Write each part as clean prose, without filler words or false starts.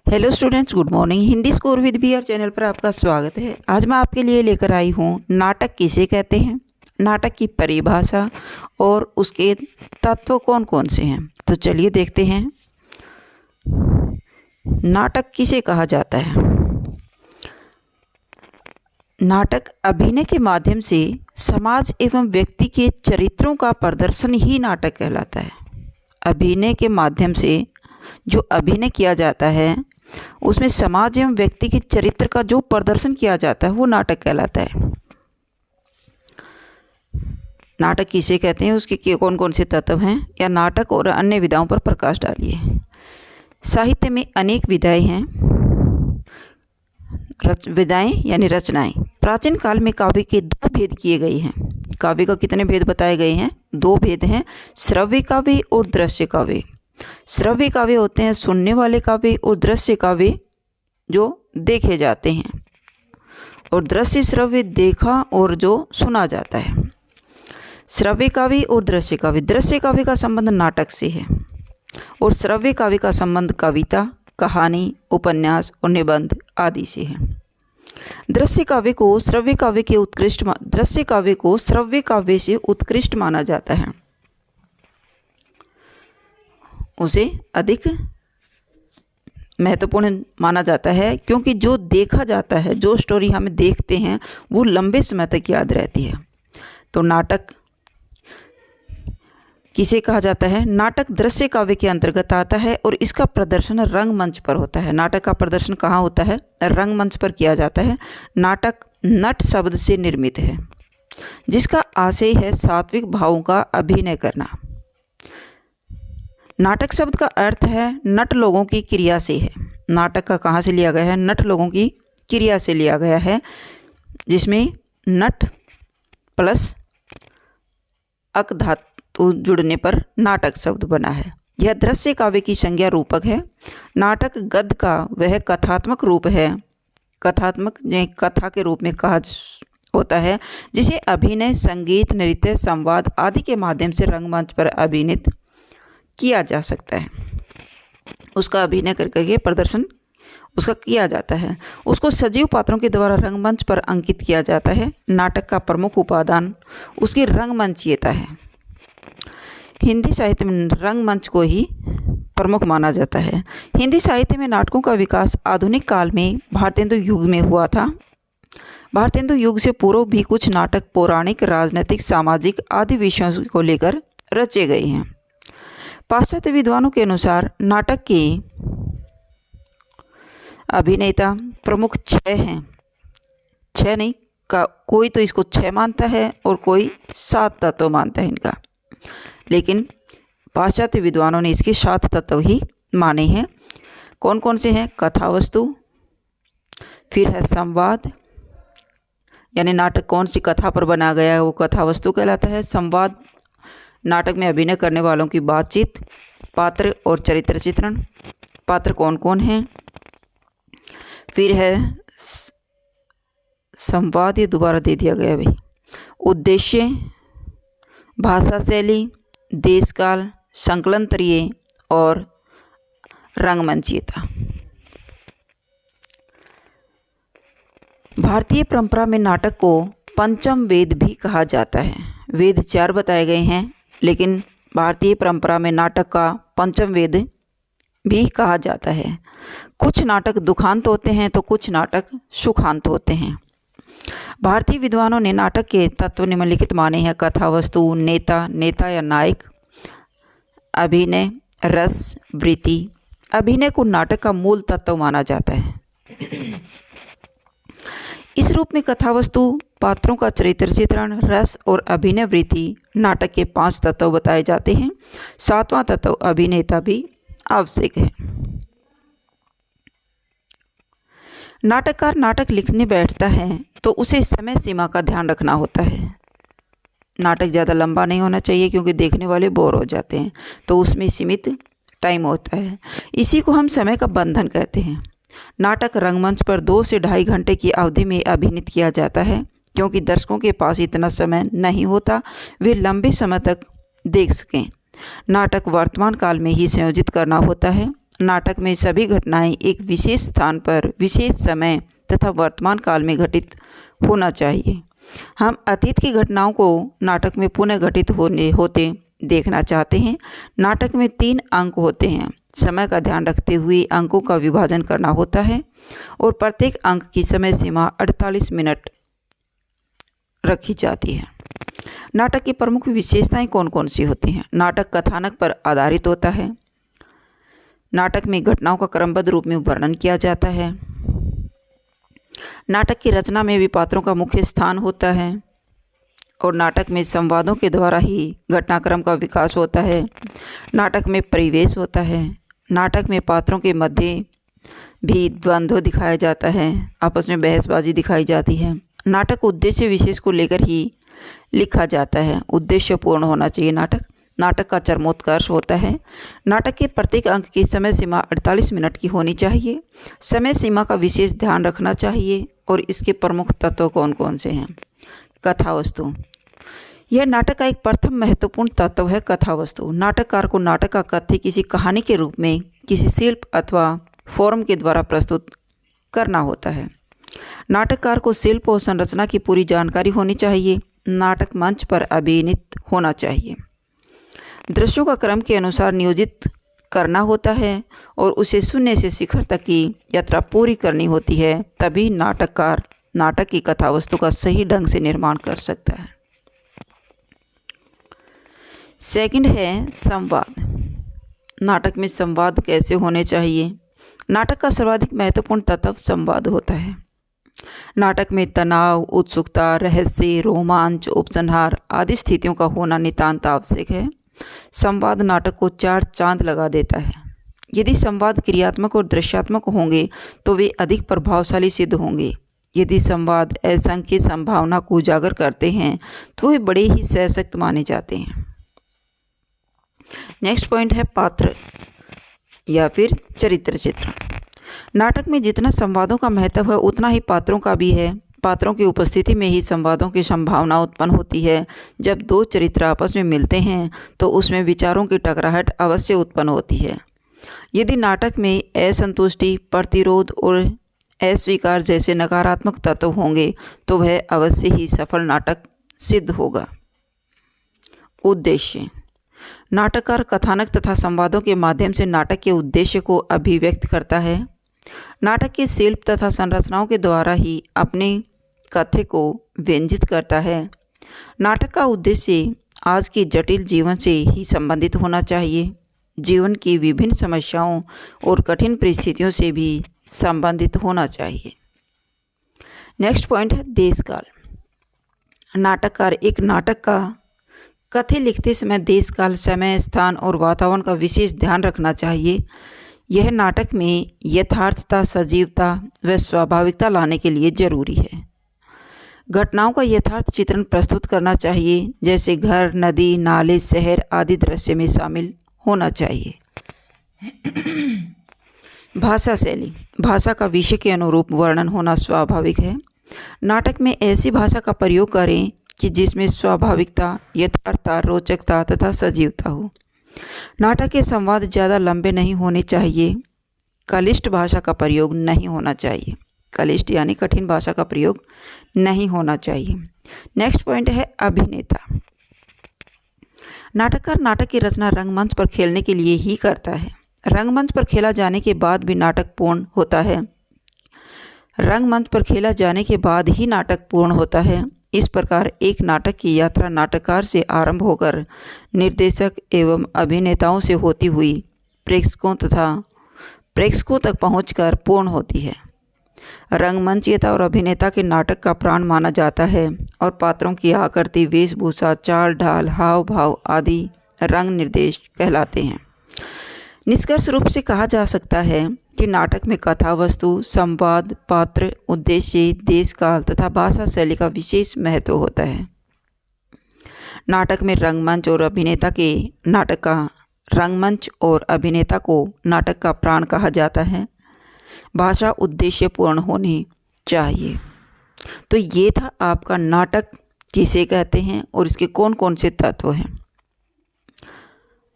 Hello students, good morning. Hindi score with BR channel पर आपका स्वागत है। आज मैं आपके लिए लेकर आई हूँ नाटक किसे कहते हैं, नाटक की परिभाषा और उसके तत्व कौन कौन से हैं। तो चलिए देखते हैं नाटक किसे कहा जाता है। नाटक अभिनय के माध्यम से समाज एवं व्यक्ति के चरित्रों का प्रदर्शन ही नाटक कहलाता है। अभिनय के माध्यम से जो अभिनय किया जाता है उसमें समाज एवं व्यक्ति के चरित्र का जो प्रदर्शन किया जाता है वो नाटक कहलाता है। नाटक किसे कहते हैं, उसके कौन कौन से तत्व हैं, या नाटक और अन्य विधाओं पर प्रकाश डालिए। साहित्य में अनेक विधाएं हैं। विधाएं यानी रचनाएं। प्राचीन काल में काव्य के दो भेद किए गए हैं। काव्य का कितने भेद बताए गए हैं? दो भेद हैं, श्रव्य काव्य और दृश्य काव्य। श्रव्य काव्य होते हैं सुनने वाले काव्य, और दृश्य काव्य जो देखे जाते हैं, और दृश्य श्रव्य देखा और जो सुना जाता है। श्रव्य काव्य और दृश्य काव्य। दृश्य काव्य का संबंध नाटक से है और श्रव्य काव्य का संबंध कविता, कहानी, उपन्यास और निबंध आदि से है। दृश्य काव्य को श्रव्य काव्य से उत्कृष्ट माना जाता है, उसे अधिक महत्वपूर्ण माना जाता है, क्योंकि जो देखा जाता है, जो स्टोरी हम देखते हैं वो लंबे समय तक याद रहती है। तो नाटक किसे कहा जाता है? नाटक दृश्य काव्य के अंतर्गत आता है और इसका प्रदर्शन रंगमंच पर होता है। नाटक का प्रदर्शन कहाँ होता है? रंगमंच पर किया जाता है। नाटक नट शब्द से निर्मित है, जिसका आशय है सात्विक भावों का अभिनय करना। नाटक शब्द का अर्थ है नट लोगों की क्रिया से है। नाटक का कहाँ से लिया गया है? नट लोगों की क्रिया से लिया गया है, जिसमें नट प्लस अक धातु जुड़ने पर नाटक शब्द बना है। यह दृश्य काव्य की संज्ञा रूपक है। नाटक गद्य का वह कथात्मक रूप है, कथात्मक कथा के रूप में कहा होता है, जिसे अभिनय, संगीत, नृत्य, संवाद आदि के माध्यम से रंगमंच पर अभिनीत किया जा सकता है। उसका अभिनय करके प्रदर्शन उसका किया जाता है। उसको सजीव पात्रों के द्वारा रंगमंच पर अंकित किया जाता है। नाटक का प्रमुख उपादान उसकी रंगमंचीयता है। हिंदी साहित्य में रंगमंच को ही प्रमुख माना जाता है। हिंदी साहित्य में नाटकों का विकास आधुनिक काल में भारतेंदु युग में हुआ था। भारतेंदु युग से पूर्व भी कुछ नाटक पौराणिक, राजनीतिक, सामाजिक आदि विषयों को लेकर रचे गए हैं। पाश्चात्य विद्वानों के अनुसार नाटक के अभिनेता प्रमुख 6 हैं। 6 नहीं, कोई तो इसको 6 मानता है और कोई 7 तत्व मानता है इनका, लेकिन पाश्चात्य विद्वानों ने इसके 7 तत्व ही माने हैं। कौन कौन से हैं? कथावस्तु, फिर है संवाद, यानी नाटक कौन सी कथा पर बना गया है वो कथावस्तु कहलाता है। संवाद, नाटक में अभिनय करने वालों की बातचीत। पात्र और चरित्र चित्रण, पात्र कौन कौन हैं। फिर है संवाद, ये दोबारा दे दिया गया भाई। उद्देश्य, भाषा शैली, देशकाल, संकलन तरीय और रंगमंचीयता। भारतीय परंपरा में नाटक को पंचम वेद भी कहा जाता है। वेद 4 बताए गए हैं, लेकिन भारतीय परंपरा में नाटक का पंचम वेद भी कहा जाता है। कुछ नाटक दुखांत होते हैं तो कुछ नाटक सुखांत होते हैं। भारतीय विद्वानों ने नाटक के तत्व निम्नलिखित माने हैं: कथावस्तु, नेता या नायक, अभिनय, रस, वृत्ति। अभिनय को नाटक का मूल तत्व माना जाता है। इस रूप में कथावस्तु, पात्रों का चरित्र चित्रण, रस और अभिनय वृत्ति नाटक के 5 तत्व बताए जाते हैं। 7वां तत्व अभिनेता भी आवश्यक है। नाटककार नाटक लिखने बैठता है तो उसे समय सीमा का ध्यान रखना होता है। नाटक ज़्यादा लंबा नहीं होना चाहिए, क्योंकि देखने वाले बोर हो जाते हैं, तो उसमें सीमित टाइम होता है। इसी को हम समय का बंधन कहते हैं। नाटक रंगमंच पर 2 से 2.5 घंटे की अवधि में अभिनीत किया जाता है, क्योंकि दर्शकों के पास इतना समय नहीं होता वे लंबे समय तक देख सकें। नाटक वर्तमान काल में ही संयोजित करना होता है। नाटक में सभी घटनाएं एक विशेष स्थान पर विशेष समय तथा वर्तमान काल में घटित होना चाहिए। हम अतीत की घटनाओं को नाटक में पुनः घटित होते देखना चाहते हैं। नाटक में 3 अंक होते हैं। समय का ध्यान रखते हुए अंकों का विभाजन करना होता है और प्रत्येक अंक की समय सीमा 48 मिनट रखी जाती है। नाटक की प्रमुख विशेषताएं कौन कौन सी होती हैं? नाटक कथानक पर आधारित होता है। नाटक में घटनाओं का क्रमबद्ध रूप में वर्णन किया जाता है। नाटक की रचना में भी पात्रों का मुख्य स्थान होता है और नाटक में संवादों के द्वारा ही घटनाक्रम का विकास होता है। नाटक में परिवेश होता है। नाटक में पात्रों के मध्य भी द्वंद्व दिखाया जाता है, आपस में बहसबाजी दिखाई जाती है। नाटक उद्देश्य विशेष को लेकर ही लिखा जाता है। उद्देश्य पूर्ण होना चाहिए नाटक का चरमोत्कर्ष होता है। नाटक के प्रत्येक अंक की समय सीमा 48 मिनट की होनी चाहिए। समय सीमा का विशेष ध्यान रखना चाहिए। और इसके प्रमुख तत्व कौन कौन से हैं? कथा वस्तु, यह नाटक का एक प्रथम महत्वपूर्ण तत्व है। कथा वस्तु, नाटककार को नाटक का कथ्य किसी कहानी के रूप में किसी शिल्प अथवा फॉर्म के द्वारा प्रस्तुत करना होता है। नाटककार को शिल्प और संरचना की पूरी जानकारी होनी चाहिए। नाटक मंच पर अभिनीत होना चाहिए। दृश्यों का क्रम के अनुसार नियोजित करना होता है और उसे शून्य से शिखर तक की यात्रा पूरी करनी होती है। तभी नाटककार नाटक की कथा वस्तु का सही ढंग से निर्माण कर सकता है। सेकंड है संवाद। नाटक में संवाद कैसे होने चाहिए? नाटक का सर्वाधिक महत्वपूर्ण तत्व संवाद होता है। नाटक में तनाव, उत्सुकता, रहस्य, रोमांच, उपसंहार आदि स्थितियों का होना नितांत आवश्यक है। संवाद नाटक को 4 चांद लगा देता है। यदि संवाद क्रियात्मक और दृश्यात्मक होंगे तो वे अधिक प्रभावशाली सिद्ध होंगे। यदि संवाद असंख्य संभावना को उजागर करते हैं तो वे बड़े ही सशक्त माने जाते हैं। नेक्स्ट पॉइंट है पात्र या फिर चरित्र चित्रण। नाटक में जितना संवादों का महत्व है उतना ही पात्रों का भी है। पात्रों की उपस्थिति में ही संवादों की संभावना उत्पन्न होती है। जब 2 चरित्र आपस में मिलते हैं तो उसमें विचारों की टकराहट अवश्य उत्पन्न होती है। यदि नाटक में असंतुष्टि, प्रतिरोध और अस्वीकार जैसे नकारात्मक तत्व होंगे तो वह अवश्य ही सफल नाटक सिद्ध होगा। उद्देश्य, नाटककार कथानक तथा संवादों के माध्यम से नाटक के उद्देश्य को अभिव्यक्त करता है। नाटक के शिल्प तथा संरचनाओं के द्वारा ही अपने कथ्य को व्यंजित करता है। नाटक का उद्देश्य आज के जटिल जीवन से ही संबंधित होना चाहिए। जीवन की विभिन्न समस्याओं और कठिन परिस्थितियों से भी संबंधित होना चाहिए। नेक्स्ट पॉइंट है देशकाल। नाटककार एक नाटक का कथ्य लिखते समय देशकाल, समय, स्थान और वातावरण का विशेष ध्यान रखना चाहिए। यह नाटक में यथार्थता, सजीवता व स्वाभाविकता लाने के लिए जरूरी है। घटनाओं का यथार्थ चित्रण प्रस्तुत करना चाहिए, जैसे घर, नदी, नाले, शहर आदि दृश्य में शामिल होना चाहिए। भाषा शैली, भाषा का विषय के अनुरूप वर्णन होना स्वाभाविक है। नाटक में ऐसी भाषा का प्रयोग करें कि जिसमें स्वाभाविकता, यथार्थता, रोचकता तथा सजीवता हो। नाटक के संवाद ज़्यादा लंबे नहीं होने चाहिए। क्लिष्ट भाषा का प्रयोग नहीं होना चाहिए। क्लिष्ट यानी कठिन भाषा का प्रयोग नहीं होना चाहिए। नेक्स्ट पॉइंट है अभिनेता। नाटककार नाटक की रचना रंगमंच पर खेलने के लिए ही करता है। रंगमंच पर खेला जाने के बाद भी नाटक पूर्ण होता है। रंगमंच पर खेला जाने के बाद ही नाटक पूर्ण होता है। इस प्रकार एक नाटक की यात्रा नाटककार से आरंभ होकर निर्देशक एवं अभिनेताओं से होती हुई प्रेक्षकों तक पहुंचकर पूर्ण होती है। रंगमंचीयता और अभिनेता के नाटक का प्राण माना जाता है और पात्रों की आकृति, वेशभूषा, चाल ढाल, हाव भाव आदि रंग निर्देश कहलाते हैं। निष्कर्ष रूप से कहा जा सकता है कि नाटक में कथा वस्तु, संवाद, पात्र, उद्देश्य, देशकाल तथा भाषा शैली का विशेष महत्व होता है। नाटक में रंगमंच और अभिनेता को नाटक का प्राण कहा जाता है। भाषा उद्देश्य पूर्ण होनी चाहिए। तो ये था आपका नाटक किसे कहते हैं और इसके कौन कौन से तत्व हैं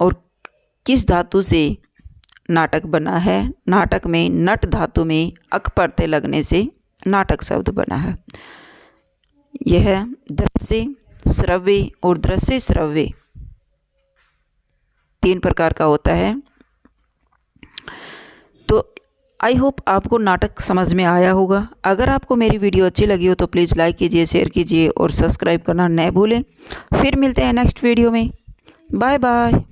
और किस धातु से नाटक बना है। नाटक में नट धातु में अक प्रत्यय लगने से नाटक शब्द बना है। यह दृश्य, श्रव्य और दृश्य श्रव्य 3 प्रकार का होता है। तो आई होप आपको नाटक समझ में आया होगा। अगर आपको मेरी वीडियो अच्छी लगी हो तो प्लीज़ लाइक कीजिए, शेयर कीजिए और सब्सक्राइब करना न भूलें। फिर मिलते हैं नेक्स्ट वीडियो में। Bye bye.